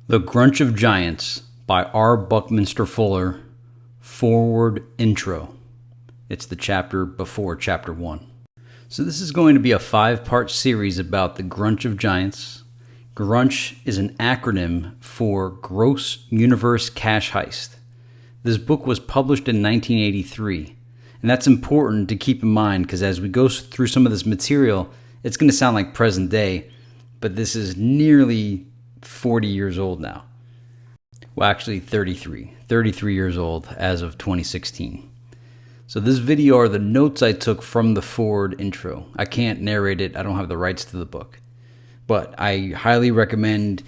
The GRUNCH of Giants by R Buckminster Fuller. Foreword intro. It's the chapter before chapter 1. So this is going to be a 5-part series about the GRUNCH of Giants. GRUNCH is an acronym for Gross Universe Cash Heist. This book was published in 1983, and that's important to keep in mind because as we go through some of this material, it's going to sound like present day, but this is nearly 40 years old now. Well, actually 33 years old as of 2016. So this video are the notes I took from the forward intro. I can't narrate it. I don't have the rights to the book. But I highly recommend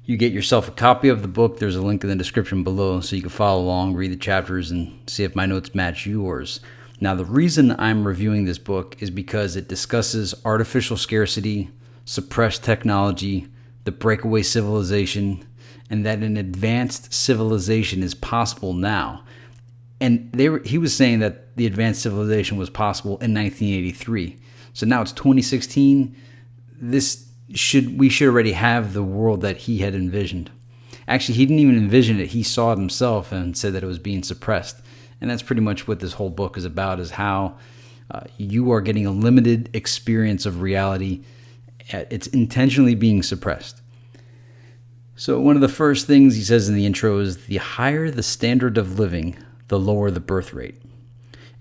you get yourself a copy of the book. There's a link in the description below so you can follow along, read the chapters, and see if my notes match yours. Now, the reason I'm reviewing this book is because it discusses artificial scarcity, suppressed technology, the breakaway civilization, and that an advanced civilization is possible now. And he was saying that the advanced civilization was possible in 1983. So now it's 2016. We should already have the world that he had envisioned. Actually, he didn't even envision it. He saw it himself and said that it was being suppressed. And that's pretty much what this whole book is about, is how you are getting a limited experience of reality. It's intentionally being suppressed. So one of the first things he says in the intro is, the higher the standard of living, the lower the birth rate.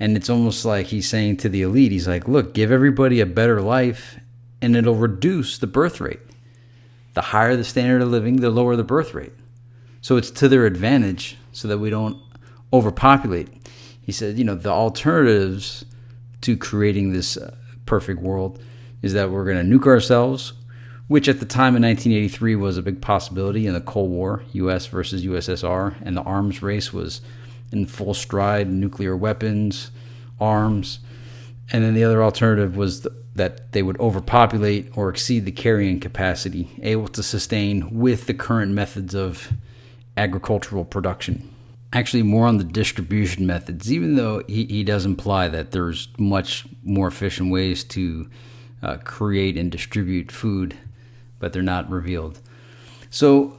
And it's almost like he's saying to the elite, he's like, look, give everybody a better life and it'll reduce the birth rate. The higher the standard of living, the lower the birth rate. So it's to their advantage so that we don't overpopulate. He said, the alternatives to creating this perfect world is that we're going to nuke ourselves, which at the time in 1983 was a big possibility in the Cold War, U.S. versus USSR, and the arms race was in full stride, nuclear weapons, arms. And then the other alternative was that they would overpopulate or exceed the carrying capacity, able to sustain with the current methods of agricultural production. Actually, more on the distribution methods, even though he does imply that there's much more efficient ways to create and distribute food, but they're not revealed. So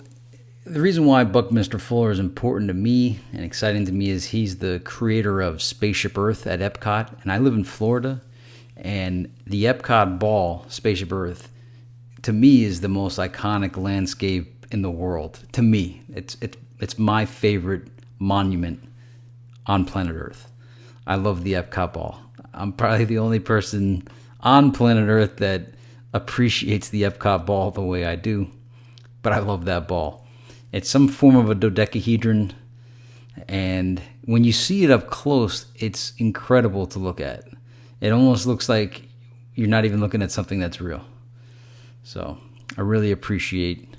the reason why Buckminster Fuller is important to me and exciting to me is he's the creator of Spaceship Earth at EPCOT, and I live in Florida, and the EPCOT ball, Spaceship Earth, to me is the most iconic landscape in the world. To me, it's my favorite monument on planet Earth. I love the EPCOT ball. I'm probably the only person on planet Earth that appreciates the EPCOT ball the way I do, but I love that ball. It's some form of a dodecahedron, and when you see it up close, it's incredible to look at. It almost looks like you're not even looking at something that's real. So I really appreciate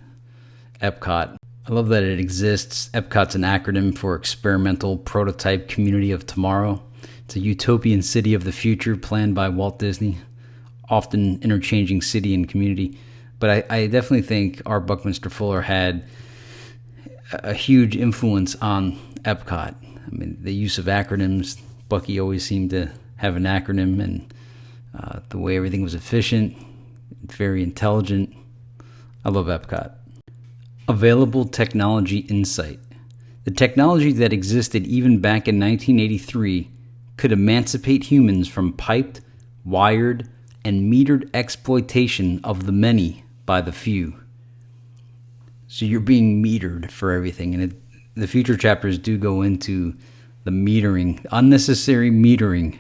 EPCOT. I love that it exists. EPCOT's an acronym for Experimental Prototype Community of Tomorrow. It's a utopian city of the future planned by Walt Disney, often interchanging city and community. But I definitely think R Buckminster Fuller had a huge influence on EPCOT. I mean, the use of acronyms. Bucky always seemed to have an acronym, and the way everything was efficient, very intelligent. I love EPCOT. Available technology insight. The technology that existed even back in 1983 could emancipate humans from piped, wired, and metered exploitation of the many by the few. So you're being metered for everything. And the future chapters do go into the metering, unnecessary metering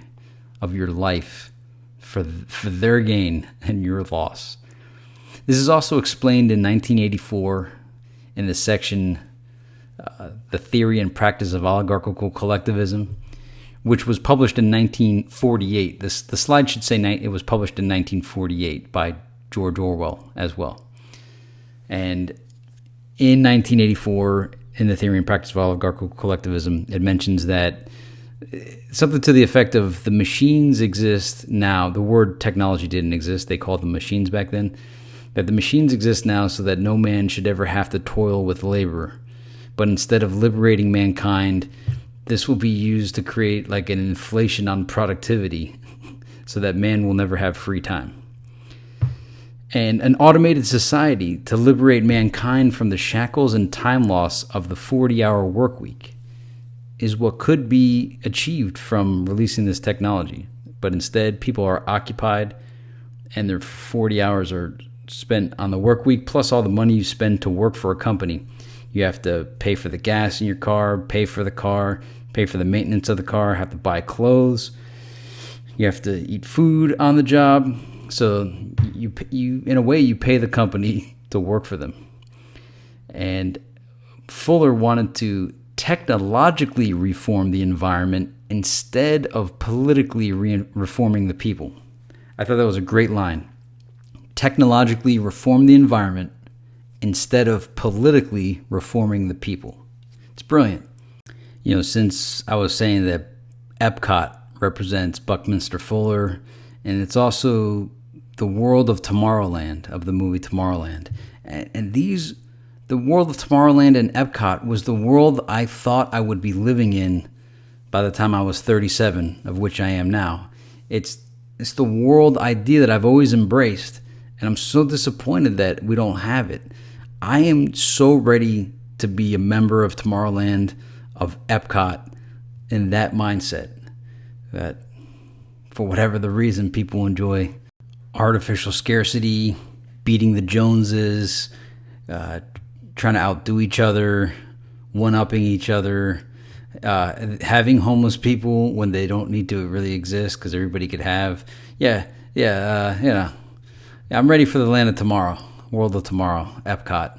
of your life for their gain and your loss. This is also explained in 1984 in the section, The Theory and Practice of Oligarchical Collectivism, which was published in 1948. The slide should say it was published in 1948 by George Orwell as well. And in 1984, in The Theory and Practice of Oligarchical Collectivism, it mentions that something to the effect of the machines exist now. The word technology didn't exist. They called them machines back then. That the machines exist now so that no man should ever have to toil with labor. But instead of liberating mankind, this will be used to create like an inflation on productivity so that man will never have free time. And an automated society to liberate mankind from the shackles and time loss of the 40-hour work week is what could be achieved from releasing this technology. But instead, people are occupied and their 40 hours are spent on the work week, plus all the money you spend to work for a company. You have to pay for the gas in your car, pay for the car, pay for the maintenance of the car, have to buy clothes. You have to eat food on the job. So you in a way, you pay the company to work for them. And Fuller wanted to technologically reform the environment instead of politically reforming the people. I thought that was a great line. Technologically reform the environment instead of politically reforming the people. It's brilliant. Since I was saying that EPCOT represents Buckminster Fuller, and it's also the world of Tomorrowland, of the movie Tomorrowland. And the world of Tomorrowland and EPCOT was the world I thought I would be living in by the time I was 37, of which I am now. It's the world idea that I've always embraced, and I'm so disappointed that we don't have it. I am so ready to be a member of Tomorrowland, of EPCOT, in that mindset. That for whatever the reason, people enjoy artificial scarcity, beating the Joneses, trying to outdo each other, one-upping each other, having homeless people when they don't need to really exist because everybody could have. I'm ready for the land of tomorrow, world of tomorrow, EPCOT.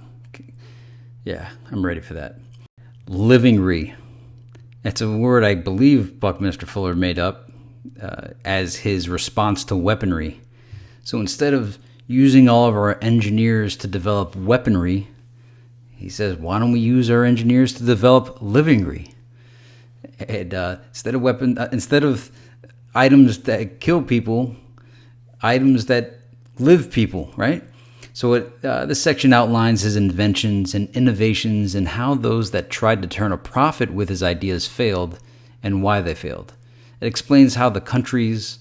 Yeah, I'm ready for that. Living-re. That's a word I believe Buckminster Fuller made up as his response to weaponry. So instead of using all of our engineers to develop weaponry, he says, why don't we use our engineers to develop living-re? And instead of items that kill people, items that live people, right? So this section outlines his inventions and innovations and how those that tried to turn a profit with his ideas failed and why they failed. It explains how the countries,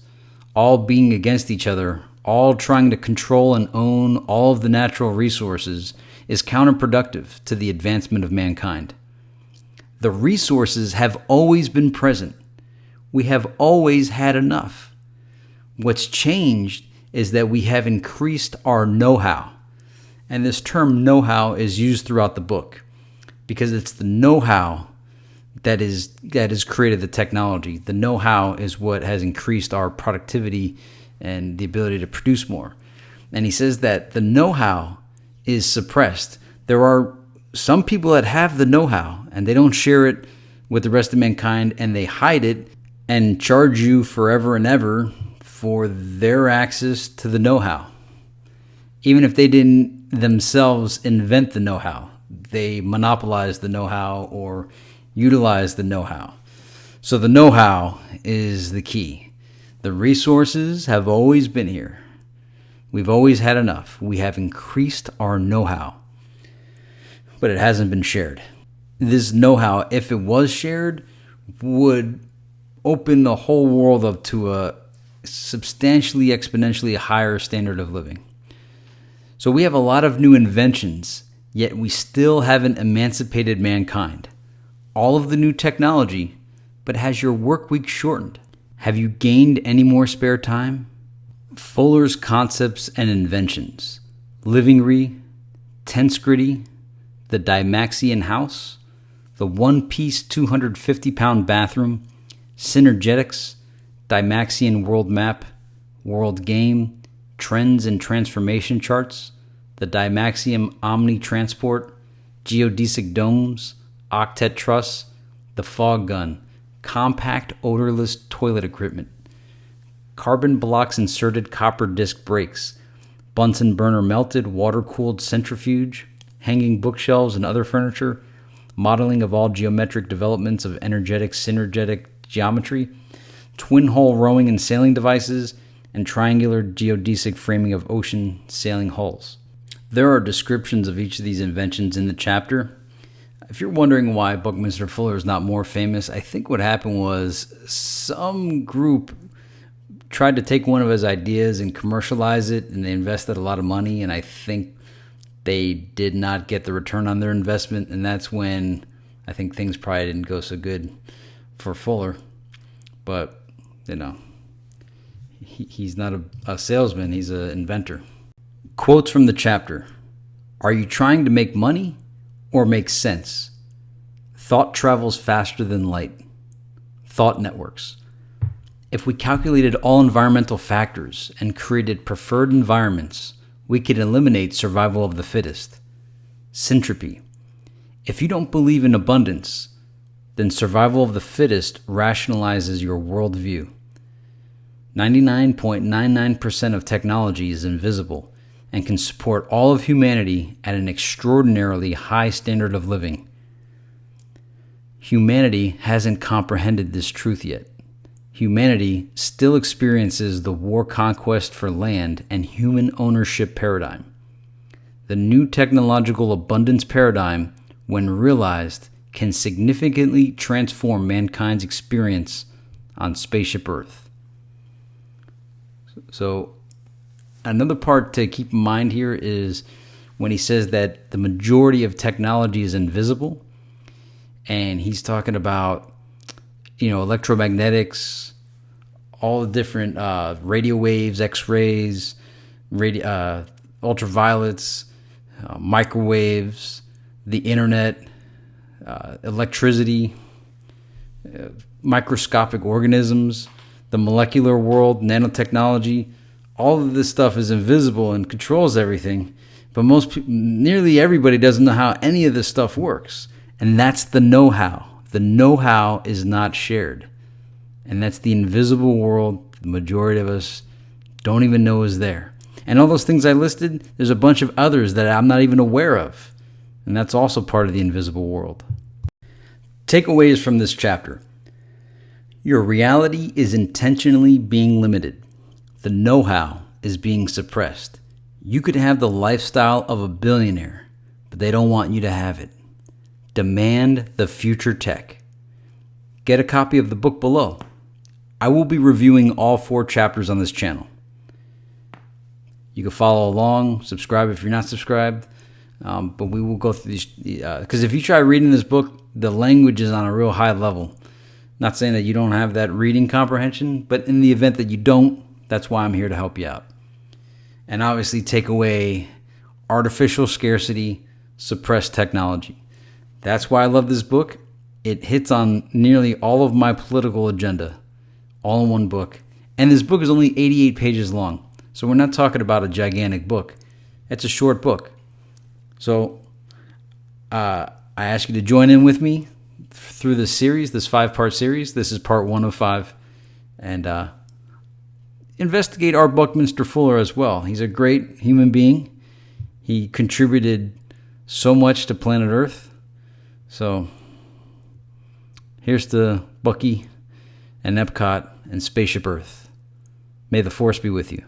all being against each other, all trying to control and own all of the natural resources, is counterproductive to the advancement of mankind. The resources have always been present. We have always had enough. What's changed is that we have increased our know-how. And this term know-how is used throughout the book because it's the know-how that has created the technology. The know-how is what has increased our productivity and the ability to produce more. And he says that the know-how is suppressed. There are some people that have the know-how and they don't share it with the rest of mankind, and they hide it and charge you forever and ever for their access to the know-how. Even if they didn't themselves invent the know-how, they monopolize the know-how or utilize the know-how. So the know-how is the key. The resources have always been here. We've always had enough. We have increased our know-how, but it hasn't been shared. This know-how, if it was shared, would open the whole world up to a substantially, exponentially higher standard of living. So we have a lot of new inventions, yet we still haven't emancipated mankind. All of the new technology, but has your work week shortened? Have you gained any more spare time? Fuller's concepts and inventions: living-re, tense-gritty, the Dymaxion house, the one-piece 250-pound bathroom, synergetics, Dymaxion world map, world game, trends and transformation charts, the Dymaxion Omni Transport, geodesic domes, octet truss, the fog gun, compact odorless toilet equipment, carbon blocks inserted copper disc brakes, Bunsen burner melted water-cooled centrifuge, hanging bookshelves and other furniture, modeling of all geometric developments of energetic synergetic geometry, twin-hole rowing and sailing devices, and triangular geodesic framing of ocean sailing hulls. There are descriptions of each of these inventions in the chapter. If you're wondering why Buckminster Fuller is not more famous, I think what happened was some group tried to take one of his ideas and commercialize it, and they invested a lot of money, and I think they did not get the return on their investment, and that's when I think things probably didn't go so good for Fuller. But, he's not a salesman, he's an inventor. Quotes from the chapter. Are you trying to make money or make sense? Thought travels faster than light. Thought networks. If we calculated all environmental factors and created preferred environments, we could eliminate survival of the fittest. Syntropy. If you don't believe in abundance, then survival of the fittest rationalizes your worldview. 99.99% of technology is invisible and can support all of humanity at an extraordinarily high standard of living. Humanity hasn't comprehended this truth yet. Humanity still experiences the war conquest for land and human ownership paradigm. The new technological abundance paradigm, when realized, can significantly transform mankind's experience on spaceship Earth. So, another part to keep in mind here is when he says that the majority of technology is invisible, and he's talking about, electromagnetics, all the different radio waves, X-rays, ultraviolets, microwaves, the internet, electricity, microscopic organisms, the molecular world, nanotechnology. All of this stuff is invisible and controls everything, but nearly everybody doesn't know how any of this stuff works. And that's the know-how. The know-how is not shared. And that's the invisible world the majority of us don't even know is there. And all those things I listed, there's a bunch of others that I'm not even aware of. And that's also part of the invisible world. Takeaways from this chapter. Your reality is intentionally being limited. The know-how is being suppressed. You could have the lifestyle of a billionaire, but they don't want you to have it. Demand the future tech. Get a copy of the book below. I will be reviewing all 4 chapters on this channel. You can follow along, subscribe if you're not subscribed, but we will go through these, because if you try reading this book, the language is on a real high level. Not saying that you don't have that reading comprehension, but in the event that you don't, that's why I'm here to help you out. And obviously take away artificial scarcity, suppressed technology. That's why I love this book. It hits on nearly all of my political agenda, all in one book. And this book is only 88 pages long. So we're not talking about a gigantic book. It's a short book. So I ask you to join in with me through this series, this 5-part series. This is part 1 of 5. And investigate R Buckminster Fuller as well. He's a great human being. He contributed so much to planet Earth. So here's to Bucky and EPCOT and Spaceship Earth. May the Force be with you.